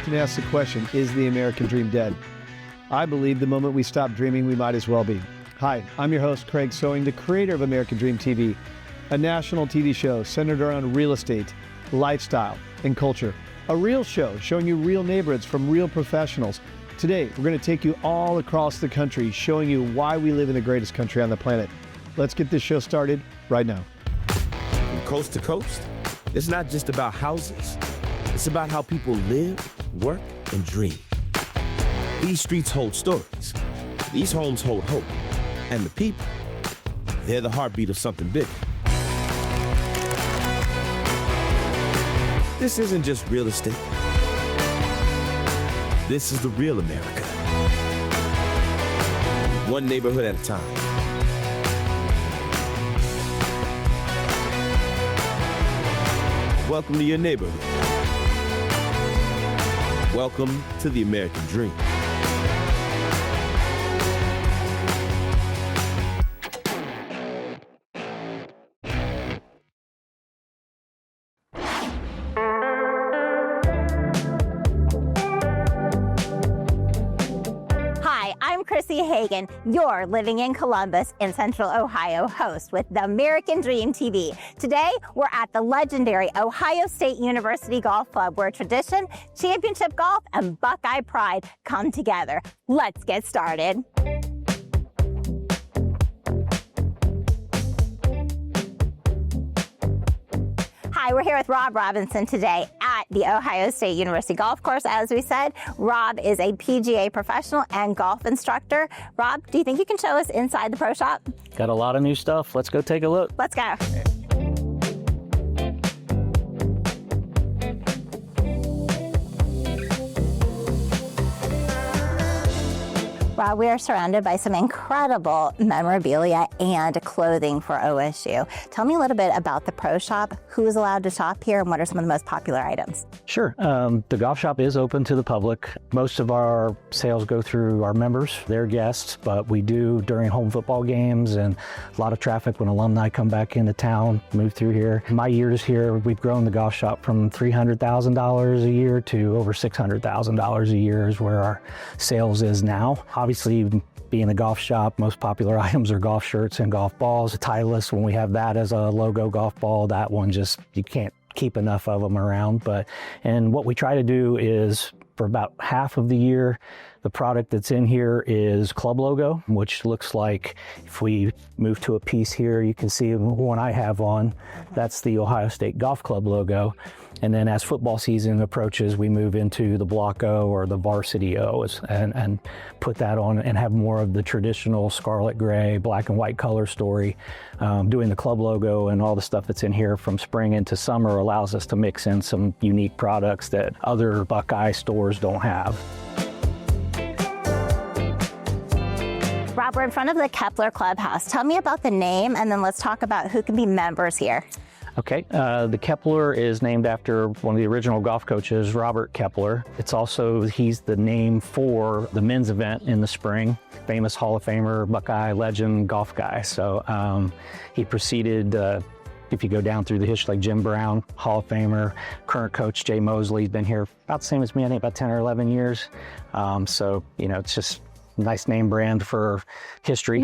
often asked the question, is the American dream dead? I believe the moment we stop dreaming, we might as well be. Hi, I'm your host, Craig Sewing, the creator of American Dream TV, a national TV show centered around real estate, lifestyle, and culture. A real show showing you real neighborhoods from real professionals. Today, we're going to take you all across the country, showing you why we live in the greatest country on the planet. Let's get this show started right now. From coast to coast, it's not just about houses. It's about how people live, work, and dream. These streets hold stories. These homes hold hope. And the people, they're the heartbeat of something bigger. This isn't just real estate. This is the real America. One neighborhood at a time. Welcome to your neighborhood. Welcome to the American dream. Hagen, your Living in Columbus in Central Ohio host with the American Dream TV. Today, we're at the legendary Ohio State University Golf Club, where tradition, championship golf, and Buckeye pride come together. Let's get started. Hi, we're here with Rob Robinson today at the Ohio State University Golf Course. As we said, Rob is a PGA professional and golf instructor. Rob, do you think you can show us inside the pro shop? Got a lot of new stuff. Let's go take a look. Let's go. Rob, we are surrounded by some incredible memorabilia and clothing for OSU. Tell me a little bit about the pro shop, who is allowed to shop here, and what are some of the most popular items? Sure. The golf shop is open to the public. Most of our sales go through our members, their guests, but we do during home football games and a lot of traffic when alumni come back into town, move through here. My years here, we've grown the golf shop from $300,000 a year to over $600,000 a year is where our sales is now. Obviously, being a golf shop, most popular items are golf shirts and golf balls. Titleist, when we have that as a logo golf ball, that one just, you can't keep enough of them around. And what we try to do is, for about half of the year, the product that's in here is club logo, which looks like, if we move to a piece here, you can see one I have on. That's the Ohio State Golf Club logo. And then as football season approaches, we move into the block O or the varsity O and put that on and have more of the traditional scarlet gray, black and white color story. Doing the club logo and all the stuff that's in here from spring into summer allows us to mix in some unique products that other Buckeye stores don't have. Rob, we're in front of the Kepler Clubhouse. Tell me about the name, and then let's talk about who can be members here. Okay, the Kepler is named after one of the original golf coaches, Robert Kepler. It's also, he's the name for the men's event in the spring, famous Hall of Famer, Buckeye legend golf guy. So he preceded, if you go down through the history, like Jim Brown, Hall of Famer, current coach Jay Mosley's been here about the same as me, I think about 10 or 11 years. So, you know, it's just a nice name brand for history.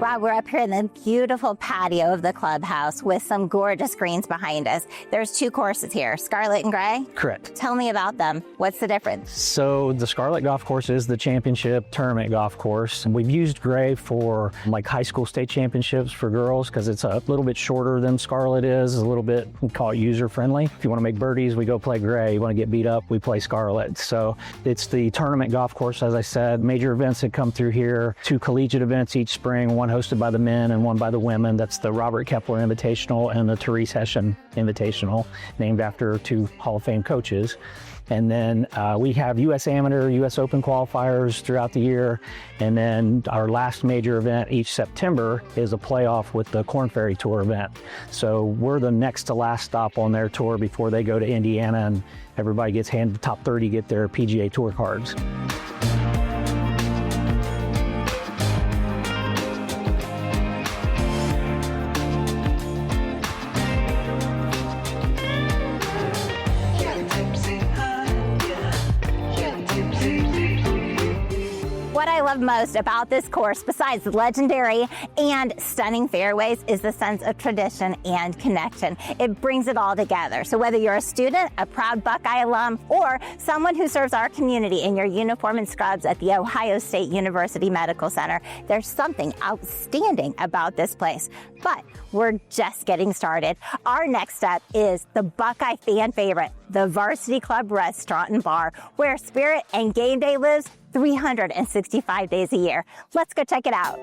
Rob, we're up here in the beautiful patio of the clubhouse with some gorgeous greens behind us. There's two courses here, Scarlet and Gray? Correct. Tell me about them. What's the difference? So the Scarlet Golf Course is the championship tournament golf course. And we've used Gray for like high school state championships for girls because it's a little bit shorter than Scarlet is, a little bit, we call it user-friendly. If you want to make birdies, we go play Gray. You want to get beat up, we play Scarlet. So it's the tournament golf course, as I said. Major events that come through here, 2 collegiate events each spring, one hosted by the men and one by the women. That's the Robert Kepler Invitational and the Therese Hession Invitational, named after 2 Hall of Fame coaches. And then we have U.S. Amateur, U.S. Open qualifiers throughout the year. And then our last major event each September is a playoff with the Korn Ferry Tour event. So we're the next to last stop on their tour before they go to Indiana, and everybody gets handed, the top 30 get their PGA Tour cards. love most about this course, besides the legendary and stunning fairways, is the sense of tradition and connection. It brings it all together. So whether you're a student, a proud Buckeye alum, or someone who serves our community in your uniform and scrubs at the Ohio State University Medical Center, there's something outstanding about this place. But we're just getting started. Our next step is the Buckeye fan favorite, the Varsity Club Restaurant and Bar, where spirit and game day lives 365 days a year. Let's go check it out.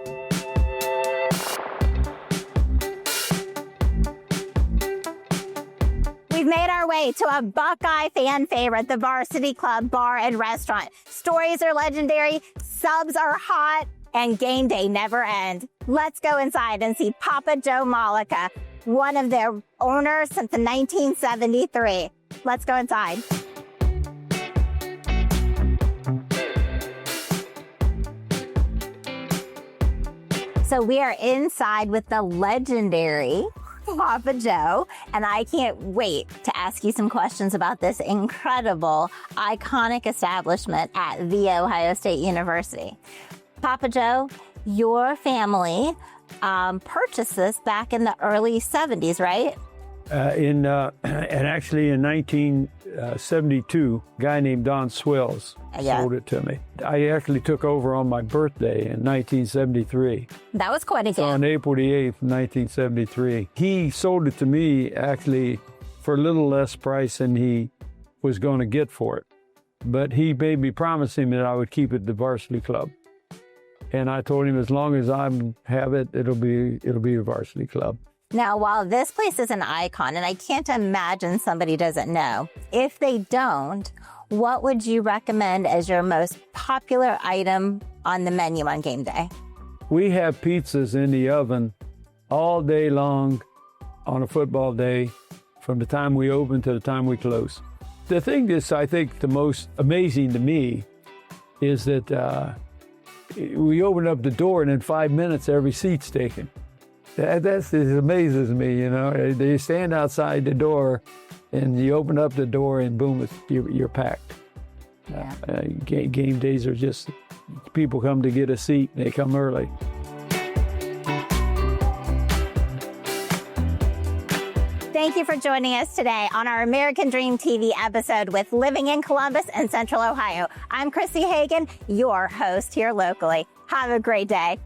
We've made our way to a Buckeye fan favorite, the Varsity Club Bar and Restaurant. Stories are legendary, subs are hot, and game day never ends. Let's go inside and see Papa Joe Malika, one of their owners since 1973. Let's go inside. So we are inside with the legendary Papa Joe, and I can't wait to ask you some questions about this incredible, iconic establishment at The Ohio State University. Papa Joe, your family purchased this back in the early 70s, right? And actually in 1972, a guy named Don Swills sold it to me. I actually took over on my birthday in 1973. That was quite a gift. On April the 8th, 1973. He sold it to me actually for a little less price than he was going to get for it. But he made me promise him that I would keep it the Varsity Club. And I told him as long as I have it, it'll be a Varsity Club. Now, while this place is an icon, and I can't imagine somebody doesn't know, if they don't, what would you recommend as your most popular item on the menu on game day? We have pizzas in the oven all day long on a football day, from the time we open to the time we close. The thing that's, I think, the most amazing to me is that we open up the door and in 5 minutes, every seat's taken. That amazes me, you know. They stand outside the door, and you open up the door, and boom, you're packed. Yeah. Game days are just, people come to get a seat, and they come early. Thank you for joining us today on our American Dream TV episode with Living in Columbus and Central Ohio. I'm Chrissy Hagan, your host here locally. Have a great day.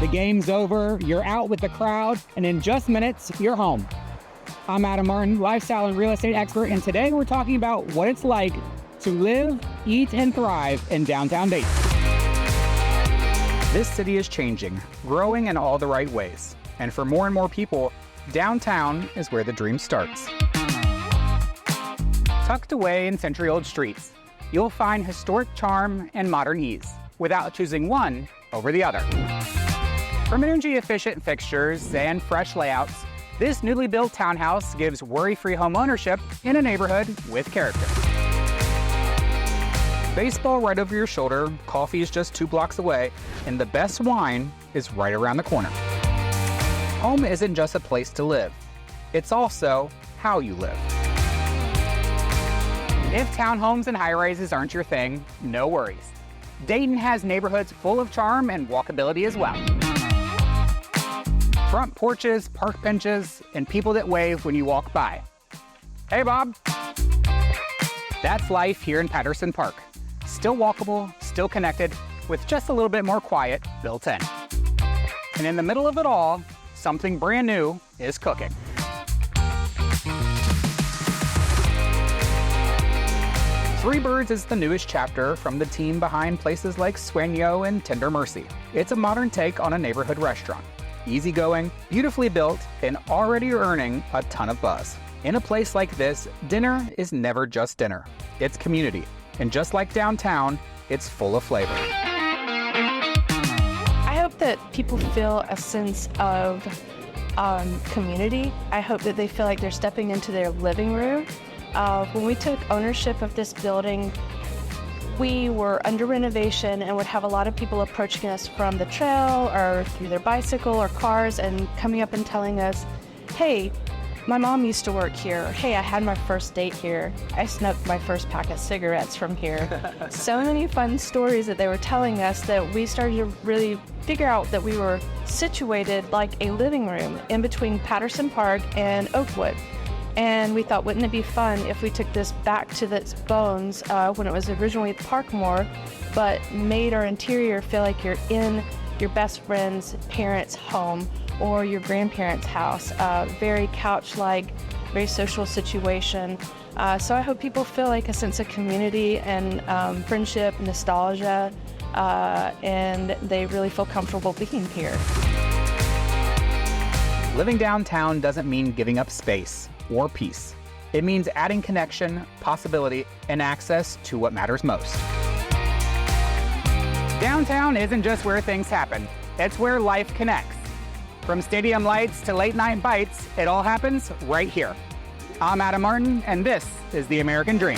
The game's over, you're out with the crowd, and in just minutes, you're home. I'm Adam Martin, lifestyle and real estate expert, and today we're talking about what it's like to live, eat, and thrive in downtown Dayton. This city is changing, growing in all the right ways. And for more and more people, downtown is where the dream starts. Tucked away in century-old streets, you'll find historic charm and modern ease, without choosing one over the other. From energy-efficient fixtures and fresh layouts, this newly built townhouse gives worry-free home ownership in a neighborhood with character. Baseball right over your shoulder, coffee is just 2 blocks away, and the best wine is right around the corner. Home isn't just a place to live, it's also how you live. If townhomes and high-rises aren't your thing, no worries. Dayton has neighborhoods full of charm and walkability as well. Front porches, park benches, and people that wave when you walk by. Hey, Bob. That's life here in Patterson Park. Still walkable, still connected, with just a little bit more quiet built in. And in the middle of it all, something brand new is cooking. Three Birds is the newest chapter from the team behind places like Sueño and Tender Mercy. It's a modern take on a neighborhood restaurant. Easygoing, beautifully built, and already earning a ton of buzz. In a place like this, dinner is never just dinner. It's community. And just like downtown, it's full of flavor. I hope that people feel a sense of community. I hope that they feel like they're stepping into their living room. When we took ownership of this building We were under renovation and would have a lot of people approaching us from the trail or through their bicycle or cars and coming up and telling us, hey, my mom used to work here. Hey, I had my first date here. I snuck my first pack of cigarettes from here. So many fun stories that they were telling us that we started to really figure out that we were situated like a living room in between Patterson Park and Oakwood. And we thought, wouldn't it be fun if we took this back to its bones when it was originally Parkmore, but made our interior feel like you're in your best friend's parents' home or your grandparents' house. Very couch-like, very social situation. So I hope people feel like a sense of community and friendship, nostalgia, and they really feel comfortable being here. Living downtown doesn't mean giving up space or peace. It means adding connection, possibility, and access to what matters most. Downtown isn't just where things happen, it's where life connects. From stadium lights to late night bites, it all happens right here. I'm Adam Martin, and this is The American Dream.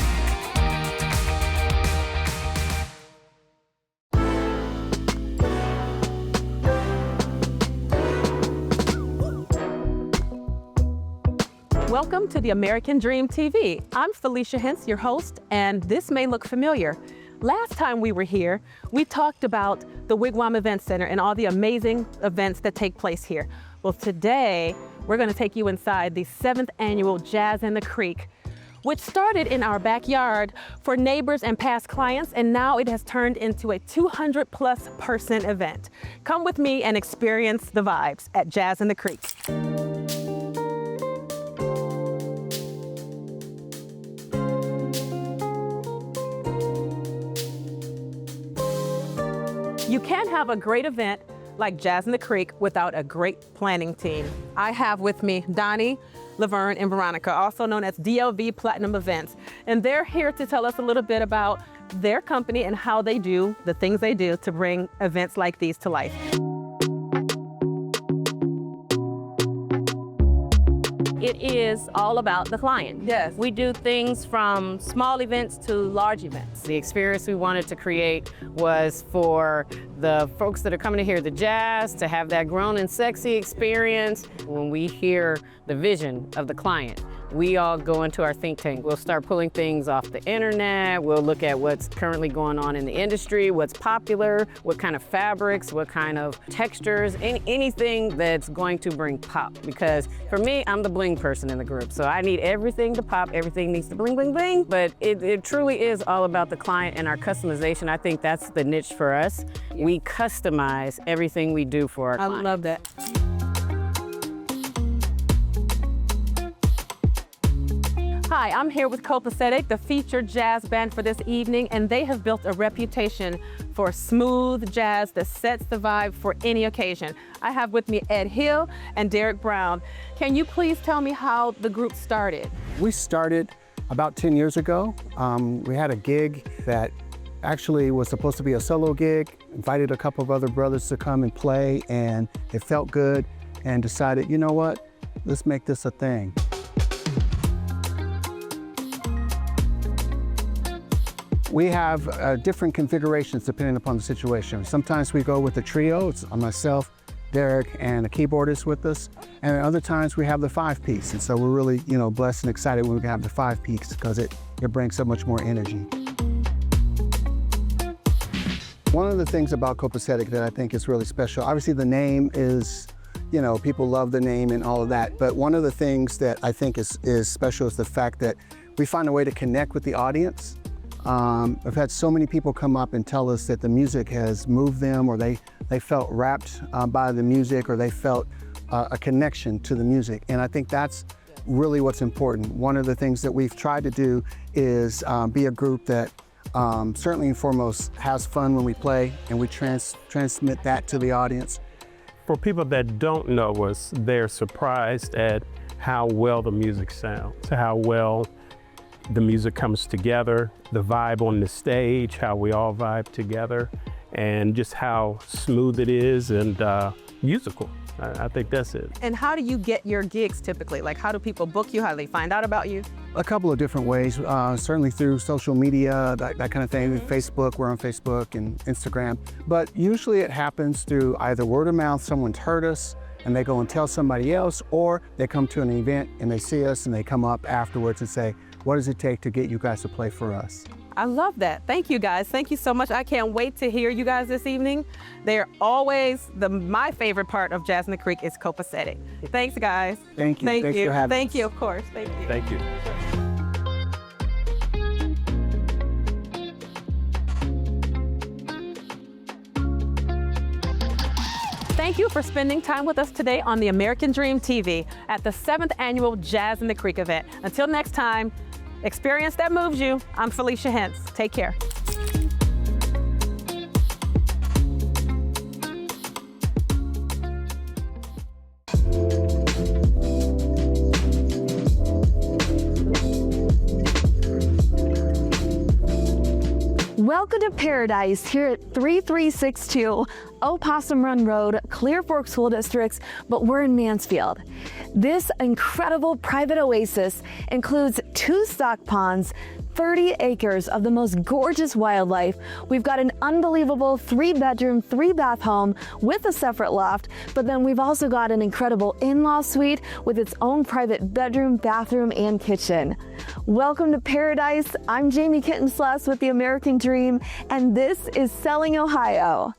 Welcome to The American Dream TV. I'm Felicia, your host, and this may look familiar. Last time we were here, we talked about the Wigwam Event Center and all the amazing events that take place here. Well, today, we're going to take you inside the 7th annual Jazz in the Creek, which started in our backyard for neighbors and past clients, and now it has turned into a 200-plus person event. Come with me and experience the vibes at Jazz in the Creek. You can't have a great event like Jazz in the Creek without a great planning team. I have with me Donnie, Laverne, and Veronica, also known as DLV Platinum Events. And they're here to tell us a little bit about their company and how they do the things they do to bring events like these to life. It is all about the client. Yes. We do things from small events to large events. The experience we wanted to create was for the folks that are coming to hear the jazz to have that grown and sexy experience. When we hear the vision of the client, we all go into our think tank. We'll start pulling things off the internet. We'll look at what's currently going on in the industry, what's popular, what kind of fabrics, what kind of textures, anything that's going to bring pop. Because for me, I'm the bling person in the group. So I need everything to pop, everything needs to bling, bling, bling. But it truly is all about the client and our customization. I think that's the niche for us. We customize everything we do for our clients. I love that. Hi, I'm here with Copacetic, the featured jazz band for this evening, and they have built a reputation for smooth jazz that sets the vibe for any occasion. I have with me Ed Hill and Derek Brown. Can you please tell me how the group started? We started about 10 years ago. We had a gig that actually was supposed to be a solo gig, invited a couple of other brothers to come and play, and it felt good, and decided, you know what, let's make this a thing. We have different configurations depending upon the situation. Sometimes we go with a trio. It's myself, Derek, and a keyboardist with us. And other times we have the 5-piece. And so we're really, blessed and excited when we can have the 5-piece because it brings so much more energy. One of the things about Copacetic that I think is really special, obviously the name is, people love the name and all of that. But one of the things that I think is special is the fact that we find a way to connect with the audience. I've had so many people come up and tell us that the music has moved them, or they felt wrapped by the music, or they felt a connection to the music. And I think that's really what's important. One of the things that we've tried to do is be a group that certainly and foremost has fun when we play, and we transmit that to the audience. For people that don't know us, they're surprised at how well the music sounds, how well the music comes together, the vibe on the stage, how we all vibe together, and just how smooth it is, and musical. I think that's it. And how do you get your gigs typically? Like, how do people book you? How do they find out about you? A couple of different ways, certainly through social media, that kind of thing. Facebook, we're on Facebook and Instagram. But usually it happens through either word of mouth, someone's heard us, and they go and tell somebody else, or they come to an event and they see us and they come up afterwards and say, what does it take to get you guys to play for us? I love that. Thank you guys. Thank you so much. I can't wait to hear you guys this evening. They're always my favorite part of Jazz in the Creek is copacetic. Thanks, guys. Thank you. Thank Thanks you. for having Thank us. you, of course. Thank you. Thank you. Thank you for spending time with us today on the American Dream TV at the 7th annual Jazz in the Creek event. Until next time, experience that moves you. I'm Felicia Hentz. Take care. Welcome to Paradise here at 3362 Opossum Run Road, Clear Fork School Districts, but we're in Mansfield. This incredible private oasis includes 2 stock ponds, 30 acres of the most gorgeous wildlife. We've got an unbelievable 3-bedroom, 3-bath home with a separate loft, but then we've also got an incredible in-law suite with its own private bedroom, bathroom, and kitchen. Welcome to Paradise. I'm Jamie Kittensluss with the American Dream, and this is Selling Ohio.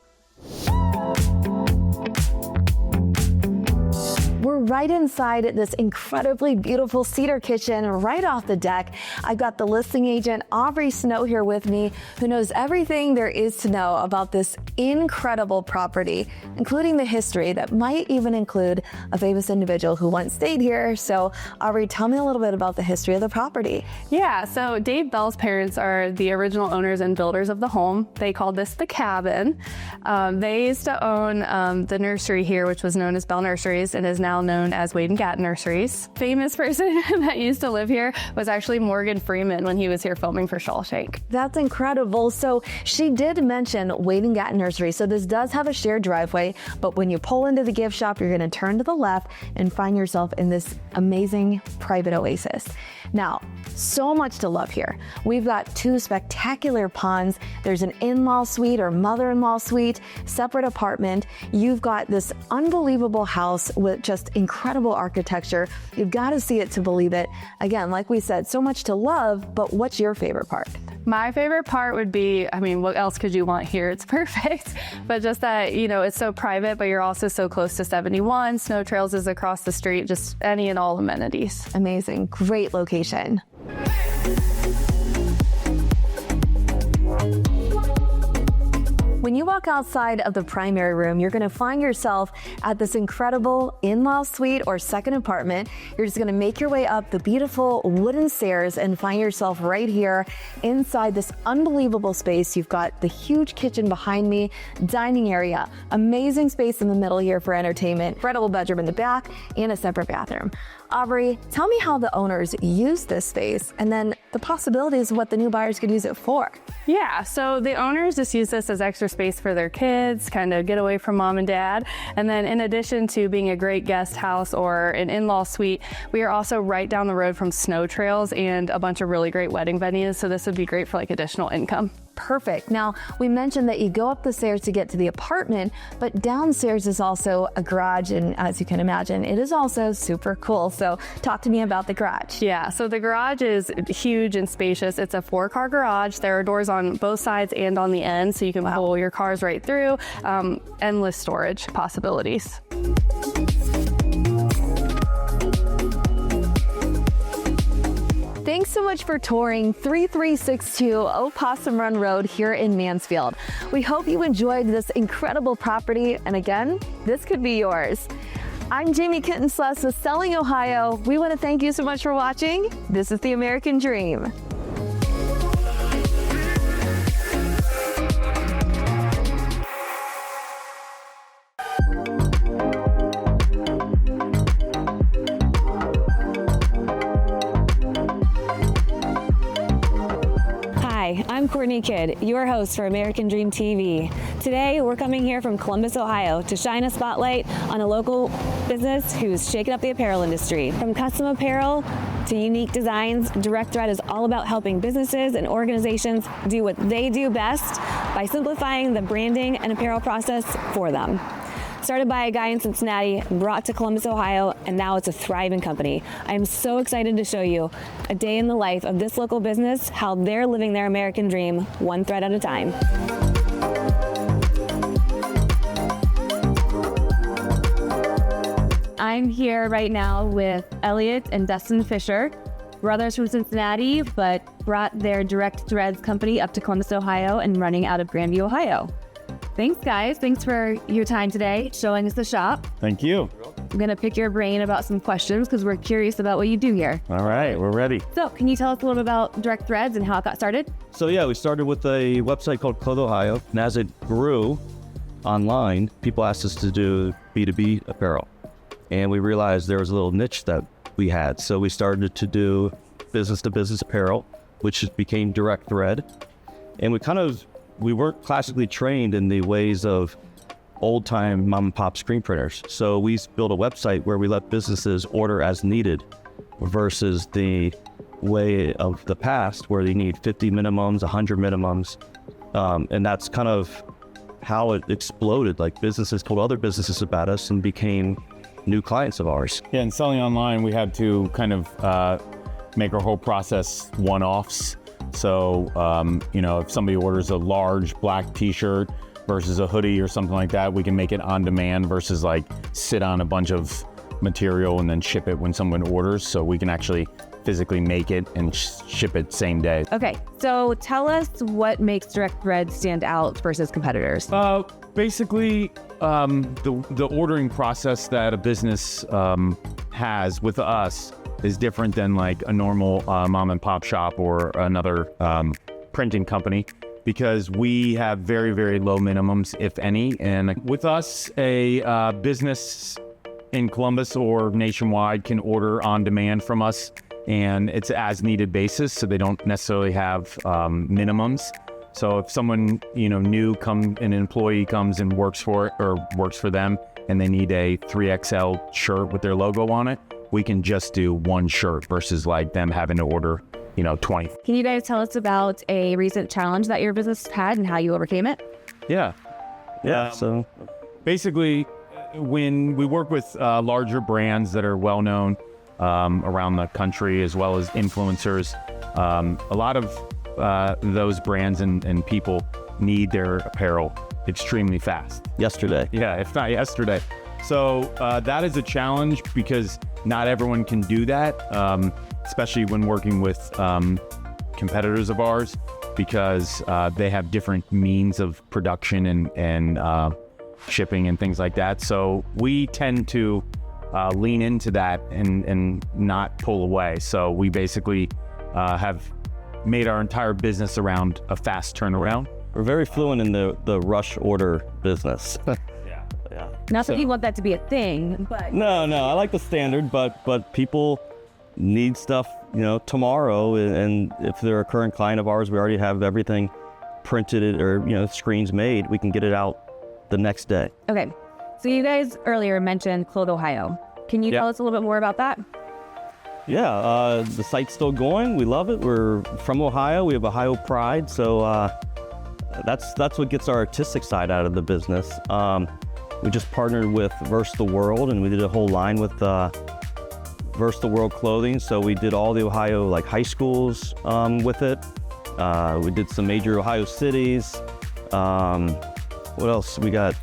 We're right inside this incredibly beautiful cedar kitchen right off the deck. I've got the listing agent, Aubrey Snow, here with me, who knows everything there is to know about this incredible property, including the history that might even include a famous individual who once stayed here. So, Aubrey, tell me a little bit about the history of the property. Yeah, so Dave Bell's parents are the original owners and builders of the home. They called this the cabin. They used to own the nursery here, which was known as Bell Nurseries and is now known as Wade and Gatton Nurseries. Famous person that used to live here was actually Morgan Freeman when he was here filming for Shawshank. That's incredible. So she did mention Wade and Gatton Nursery. So this does have a shared driveway, but when you pull into the gift shop, you're going to turn to the left and find yourself in this amazing private oasis. Now, so much to love here. We've got 2 spectacular ponds. There's an in-law suite or mother-in-law suite, separate apartment. You've got this unbelievable house with just incredible architecture. You've got to see it to believe it. Again, like we said, so much to love, but what's your favorite part? My favorite part would be, I mean, what else could you want here? It's perfect. But just that, you know, it's so private, but you're also so close to 71. Snow Trails is across the street, just any and all amenities. Amazing. Great location. When you walk outside of the primary room, you're going to find yourself at this incredible in-law suite or second apartment. You're just going to make your way up the beautiful wooden stairs and find yourself right here inside this unbelievable space. You've got the huge kitchen behind me, dining area, amazing space in the middle here for entertainment, incredible bedroom in the back, and a separate bathroom. Aubrey, tell me how the owners use this space and then the possibilities of what the new buyers could use it for. Yeah, so the owners just use this as extra space for their kids, kind of get away from mom and dad. And then in addition to being a great guest house or an in-law suite, we are also right down the road from Snow Trails and a bunch of really great wedding venues. So this would be great for like additional income. Perfect. Now, we mentioned that you go up the stairs to get to the apartment, but downstairs is also a garage, and as you can imagine, it is also super cool. So talk to me about the garage. Yeah, so the garage is huge and spacious. It's a 4-car garage. There are doors on both sides and on the end, so you can pull your cars right through. Endless storage possibilities. Thanks so much for touring 3362 Opossum Run Road here in Mansfield. We hope you enjoyed this incredible property, and again, this could be yours. I'm Jamie Kittensluss with Selling Ohio. We want to thank you so much for watching. This is the American Dream. Hi, I'm Courtney Jamie Kidd, your host for American Dream TV. Today, we're coming here from Columbus, Ohio to shine a spotlight on a local business who's shaking up the apparel industry. From custom apparel to unique designs, Direct Thread is all about helping businesses and organizations do what they do best by simplifying the branding and apparel process for them. Started by a guy in Cincinnati, brought to Columbus, Ohio, and now it's a thriving company. I am so excited to show you a day in the life of this local business, how they're living their American dream, one thread at a time. I'm here right now with Elliot and Dustin Fisher, brothers from Cincinnati, but brought their Direct Threads company up to Columbus, Ohio, and running out of Grandview, Ohio. Thanks, guys. Thanks for your time today, showing us the shop. Thank you. I'm going to pick your brain about some questions because we're curious about what you do here. All right, we're ready. So, can you tell us a little bit about Direct Threads and how it got started? So yeah, we started with a website called Clothes Ohio, and as it grew online, people asked us to do B2B apparel. And we realized there was a little niche that we had. So we started to do business-to-business apparel, which became Direct Thread. And we weren't classically trained in the ways of old-time mom-and-pop screen printers. So we built a website where we let businesses order as needed versus the way of the past where they need 50 minimums, 100 minimums. And that's kind of how it exploded. Like businesses told other businesses about us and became new clients of ours. Yeah, and selling online, we had to kind of make our whole process one-offs. So, if somebody orders a large black t-shirt versus a hoodie or something like that, we can make it on demand versus like sit on a bunch of material and then ship it when someone orders. So we can actually physically make it and ship it same day. Okay, so tell us what makes Direct Thread stand out versus competitors. Basically, the ordering process that a business has with us is different than like a normal mom and pop shop or another printing company because we have very, very low minimums, if any. And with us, a business in Columbus or nationwide can order on demand from us, and it's as needed basis, so they don't necessarily have minimums. So if someone new an employee comes and works for them, and they need a 3XL shirt with their logo on it, we can just do one shirt versus like them having to order 20. Can you guys tell us about a recent challenge that your business had and how you overcame it? Yeah. So basically, when we work with larger brands that are well known around the country as well as influencers, a lot of those brands and people need their apparel extremely fast. Yesterday. Yeah, if not yesterday. So that is a challenge because not everyone can do that, especially when working with competitors of ours, because they have different means of production and shipping and things like that. So we tend to lean into that and not pull away. So we basically have made our entire business around a fast turnaround. We're very fluent in the rush order business. Not that you want that to be a thing, but... No, I like the standard, but people need stuff, tomorrow, and if they're a current client of ours, we already have everything printed or, screens made, we can get it out the next day. Okay, so you guys earlier mentioned Clothes Ohio. Can you tell us a little bit more about that? Yeah, the site's still going. We love it. We're from Ohio. We have Ohio pride, so that's what gets our artistic side out of the business. We just partnered with Verse the World, and we did a whole line with Verse the World clothing. So we did all the Ohio high schools with it. We did some major Ohio cities. What else we got?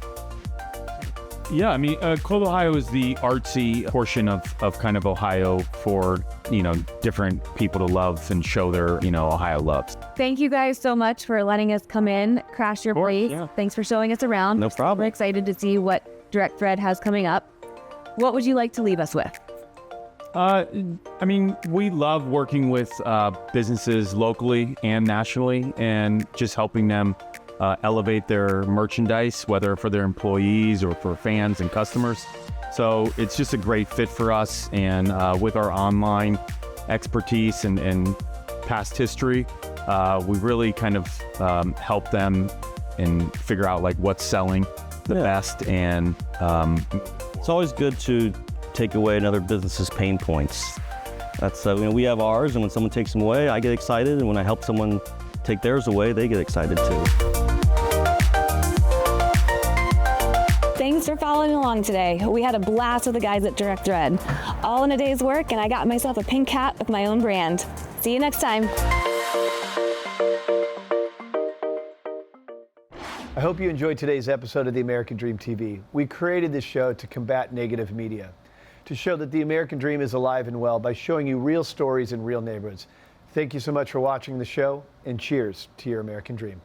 Yeah, I mean, Clothes Ohio is the artsy portion of kind of Ohio for, different people to love and show their, Ohio love. Thank you guys so much for letting us come in, crash your place. Yeah. Thanks for showing us around. No problem. We're excited to see what Direct Thread has coming up. What would you like to leave us with? We love working with businesses locally and nationally and just helping them elevate their merchandise, whether for their employees or for fans and customers. So it's just a great fit for us, and with our online expertise and past history, we really kind of help them and figure out like what's selling the best. And it's always good to take away another business's pain points. That's we have ours, and when someone takes them away, I get excited, and when I help someone take theirs away, they get excited too. Thanks for following along today. We had a blast with the guys at Direct Thread. All in a day's work, and I got myself a pink hat with my own brand. See you next time. I hope you enjoyed today's episode of the American Dream TV. We created this show to combat negative media, to show that the American Dream is alive and well by showing you real stories in real neighborhoods. Thank you so much for watching the show, and cheers to your American Dream.